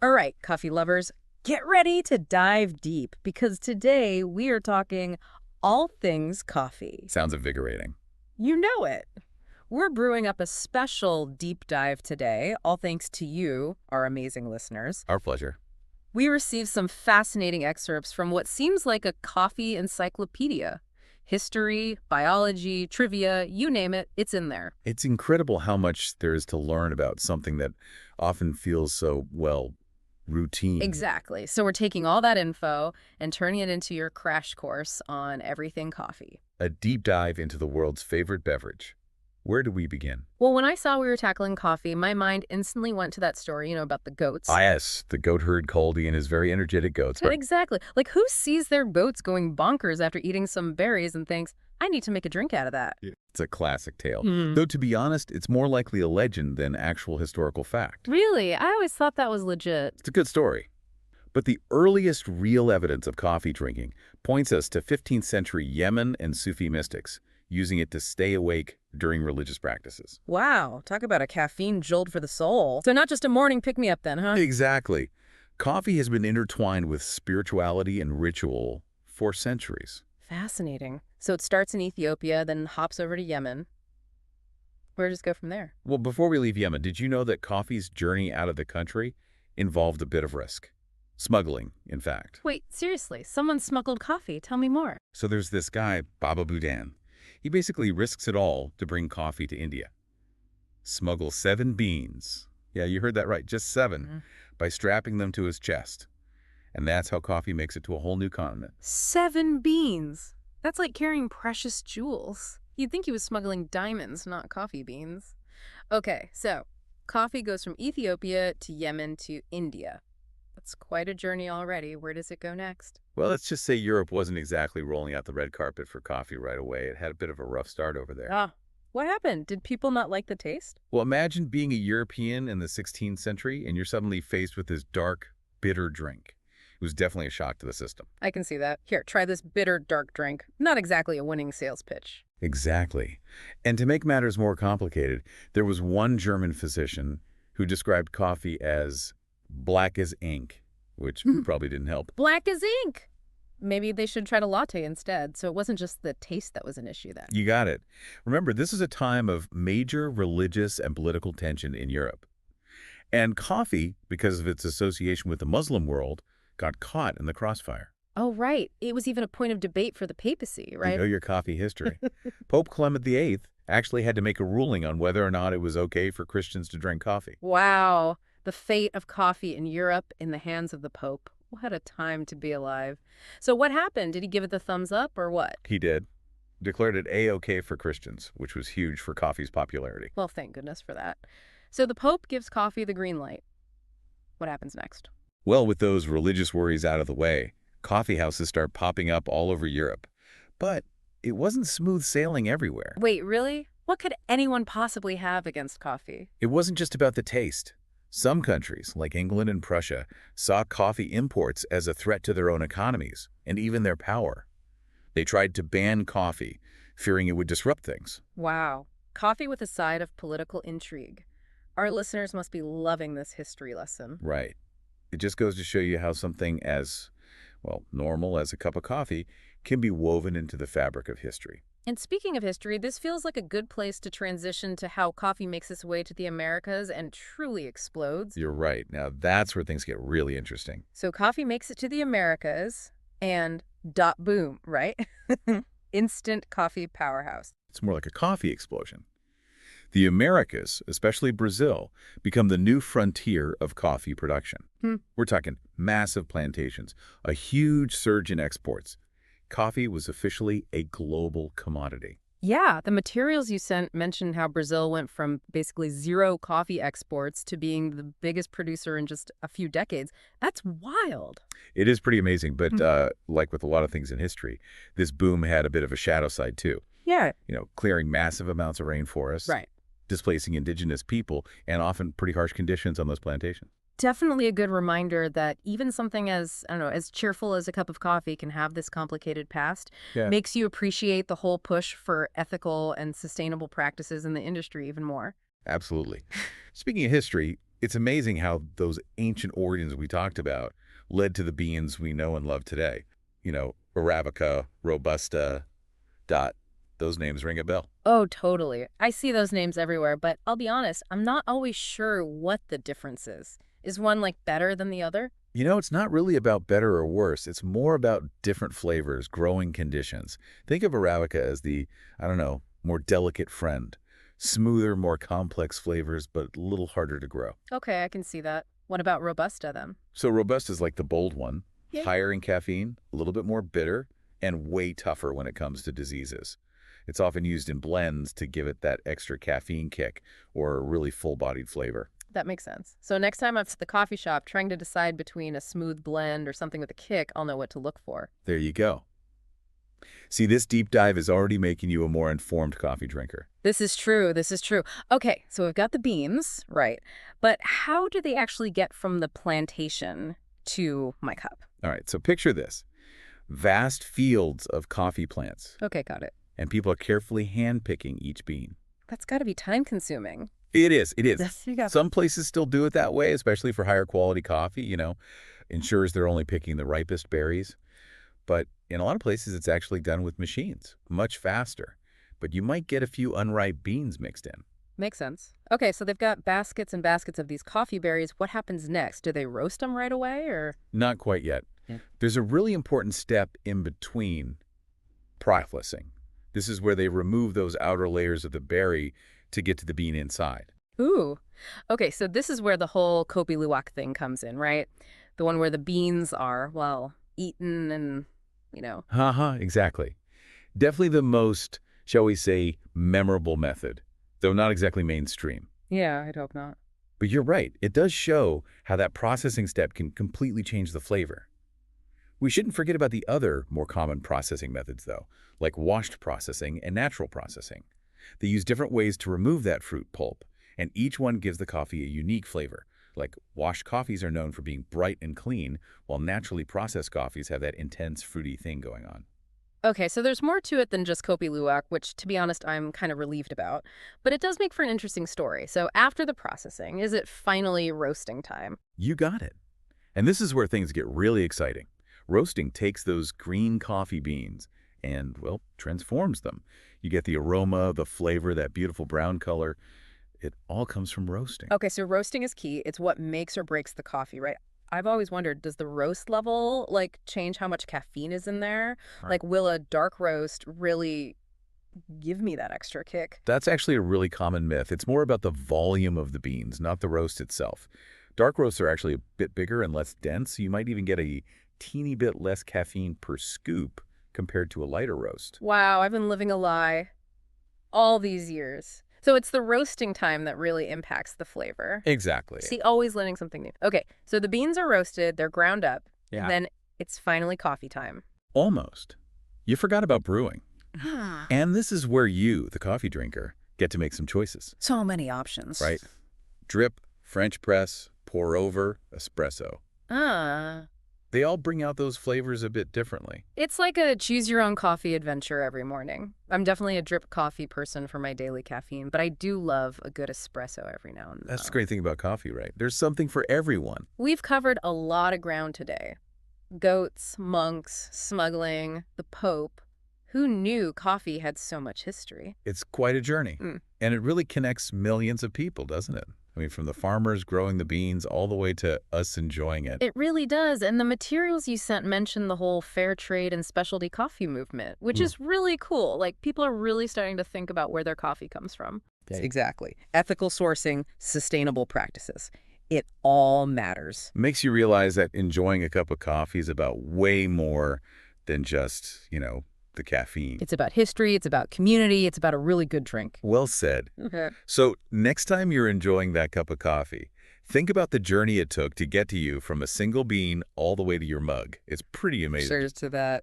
All right, coffee lovers, get ready to dive deep because today we are talking all things coffee. Sounds invigorating. You know it. We're brewing up a special deep dive today, all thanks to you, our amazing listeners. Our pleasure. We received some fascinating excerpts from what seems like a coffee encyclopedia. History, biology, trivia, you name it, it's in there. It's incredible how much there is to learn about something that often feels so, well, routine. Exactly. So we're taking all that info and turning it into your crash course on everything coffee. A deep dive into the world's favorite beverage. Where do we begin? Well, when I saw we were tackling coffee, my mind instantly went to that story, about the goats. Ah, yes, the goat herd Coldy and his very energetic goats. Exactly. Like, who sees their goats going bonkers after eating some berries and thinks, I need to make a drink out of that? It's a classic tale. Hmm. Though, to be honest, it's more likely a legend than actual historical fact. Really? I always thought that was legit. It's a good story. But the earliest real evidence of coffee drinking points us to 15th century Yemen and Sufi mystics, using it to stay awake during religious practices. Wow, talk about a caffeine jolt for the soul. So not just a morning pick-me-up then, huh? Exactly. Coffee has been intertwined with spirituality and ritual for centuries. Fascinating. So it starts in Ethiopia, then hops over to Yemen. Where does it go from there? Well, before we leave Yemen, did you know that coffee's journey out of the country involved a bit of risk? Smuggling, in fact. Wait, seriously, someone smuggled coffee. Tell me more. So there's this guy, Baba Budan. He basically risks it all to bring coffee to India. Smuggle 7 beans. Yeah, you heard that right, just 7, by strapping them to his chest. And that's how coffee makes it to a whole new continent. 7 beans. That's like carrying precious jewels. You'd think he was smuggling diamonds, not coffee beans. Okay, so coffee goes from Ethiopia to Yemen to India. That's quite a journey already. Where does it go next? Well, let's just say Europe wasn't exactly rolling out the red carpet for coffee right away. It had a bit of a rough start over there. Ah, what happened? Did people not like the taste? Well, imagine being a European in the 16th century and you're suddenly faced with this dark, bitter drink. It was definitely a shock to the system. I can see that. Here, try this bitter, dark drink. Not exactly a winning sales pitch. Exactly. And to make matters more complicated, there was one German physician who described coffee as black as ink, which probably didn't help. Black as ink! Maybe they should try a latte instead, so it wasn't just the taste that was an issue then. You got it. Remember, this is a time of major religious and political tension in Europe. And coffee, because of its association with the Muslim world, got caught in the crossfire. Oh, right. It was even a point of debate for the papacy, right? You know your coffee history. Pope Clement VIII actually had to make a ruling on whether or not it was okay for Christians to drink coffee. Wow. The fate of coffee in Europe in the hands of the Pope. What a time to be alive. So what happened? Did he give it the thumbs up or what? He did. Declared it A-OK for Christians, which was huge for coffee's popularity. Well, thank goodness for that. So the Pope gives coffee the green light. What happens next? Well, with those religious worries out of the way, coffee houses start popping up all over Europe. But it wasn't smooth sailing everywhere. Wait, really? What could anyone possibly have against coffee? It wasn't just about the taste. Some countries, like England and Prussia, saw coffee imports as a threat to their own economies and even their power. They tried to ban coffee, fearing it would disrupt things. Wow. Coffee with a side of political intrigue. Our listeners must be loving this history lesson. Right. It just goes to show you how something as, well, normal as a cup of coffee can be woven into the fabric of history. And speaking of history, this feels like a good place to transition to how coffee makes its way to the Americas and truly explodes. You're right. Now that's where things get really interesting. So coffee makes it to the Americas and boom, right? Instant coffee powerhouse. It's more like a coffee explosion. The Americas, especially Brazil, become the new frontier of coffee production. We're talking massive plantations, a huge surge in exports. Coffee was officially a global commodity. Yeah, the materials you sent mentioned how Brazil went from basically zero coffee exports to being the biggest producer in just a few decades. That's wild. It is pretty amazing, but like with a lot of things in history, this boom had a bit of a shadow side too. Yeah. Clearing massive amounts of rainforests, Right. displacing indigenous people, and often pretty harsh conditions on those plantations. Definitely a good reminder that even something as, I don't know, as cheerful as a cup of coffee can have this complicated past. Yeah. Makes you appreciate the whole push for ethical and sustainable practices in the industry even more. Absolutely. Speaking of history, It's amazing how those ancient origins we talked about led to the beans we know and love today. Arabica, Robusta, Dot. Those names ring a bell. Oh, totally. I see those names everywhere, but I'll be honest, I'm not always sure what the difference is. Is one like better than the other? It's not really about better or worse. It's more about different flavors, growing conditions. Think of Arabica as the, I don't know, more delicate friend. Smoother, more complex flavors, but a little harder to grow. Okay, I can see that. What about Robusta then? So Robusta is like the bold one, Yeah. higher in caffeine, a little bit more bitter, and way tougher when it comes to diseases. It's often used in blends to give it that extra caffeine kick or a really full-bodied flavor. That makes sense. So next time I'm at the coffee shop trying to decide between a smooth blend or something with a kick, I'll know what to look for. There you go. See, this deep dive is already making you a more informed coffee drinker. This is true. This is true. Okay, so we've got the beans, right? But how do they actually get from the plantation to my cup? All right, so picture this. Vast fields of coffee plants, Okay, got it. and people are carefully hand-picking each bean. That's got to be time-consuming. It is. It is. Yes, you got Some places still do it that way, especially for higher quality coffee, ensures they're only picking the ripest berries. But in a lot of places, it's actually done with machines, much faster. But you might get a few unripe beans mixed in. Makes sense. Okay, so they've got baskets and baskets of these coffee berries. What happens next? Do they roast them right away, or? Not quite yet. Yeah. There's a really important step in between processing. This is where they remove those outer layers of the berry to get to the bean inside. Ooh. Okay, so this is where the whole Kopi Luwak thing comes in, right? The one where the beans are, well, eaten and. Haha, exactly. Definitely the most, shall we say, memorable method, though not exactly mainstream. Yeah, I'd hope not. But you're right, it does show how that processing step can completely change the flavor. We shouldn't forget about the other more common processing methods, though, like washed processing and natural processing. They use different ways to remove that fruit pulp, and each one gives the coffee a unique flavor. Like washed coffees are known for being bright and clean, while naturally processed coffees have that intense fruity thing going on. Okay, so there's more to it than just Kopi Luwak, which, to be honest, I'm kind of relieved about. But it does make for an interesting story. So after the processing, is it finally roasting time? You got it. And this is where things get really exciting. Roasting takes those green coffee beans and, well, transforms them. You get the aroma, the flavor, that beautiful brown color. It all comes from roasting. Okay, so roasting is key. It's what makes or breaks the coffee, right? I've always wondered, does the roast level, change how much caffeine is in there? Right. Will a dark roast really give me that extra kick? That's actually a really common myth. It's more about the volume of the beans, not the roast itself. Dark roasts are actually a bit bigger and less dense, so you might even get a teeny bit less caffeine per scoop compared to a lighter roast. Wow, I've been living a lie all these years. So it's the roasting time that really impacts the flavor. Exactly. See, always learning something new. Okay, so the beans are roasted, they're ground up, Yeah. then it's finally coffee time. Almost. You forgot about brewing. And this is where you, the coffee drinker, get to make some choices. So many options. Right? Drip, French press, pour over, espresso. They all bring out those flavors a bit differently. It's like a choose-your-own-coffee adventure every morning. I'm definitely a drip coffee person for my daily caffeine, but I do love a good espresso every now and then. That's the great thing about coffee, right? There's something for everyone. We've covered a lot of ground today. Goats, monks, smuggling, the Pope. Who knew coffee had so much history? It's quite a journey. And it really connects millions of people, doesn't it? I mean, from the farmers growing the beans all the way to us enjoying it. It really does. And the materials you sent mention the whole fair trade and specialty coffee movement, which is really cool. People are really starting to think about where their coffee comes from. Yeah. Exactly. Ethical sourcing, sustainable practices. It all matters. Makes you realize that enjoying a cup of coffee is about way more than just, the caffeine. It's about history. It's about community. It's about a really good drink. Well said. Okay. So next time you're enjoying that cup of coffee, think about the journey it took to get to you from a single bean all the way to your mug. It's pretty amazing. Cheers to that.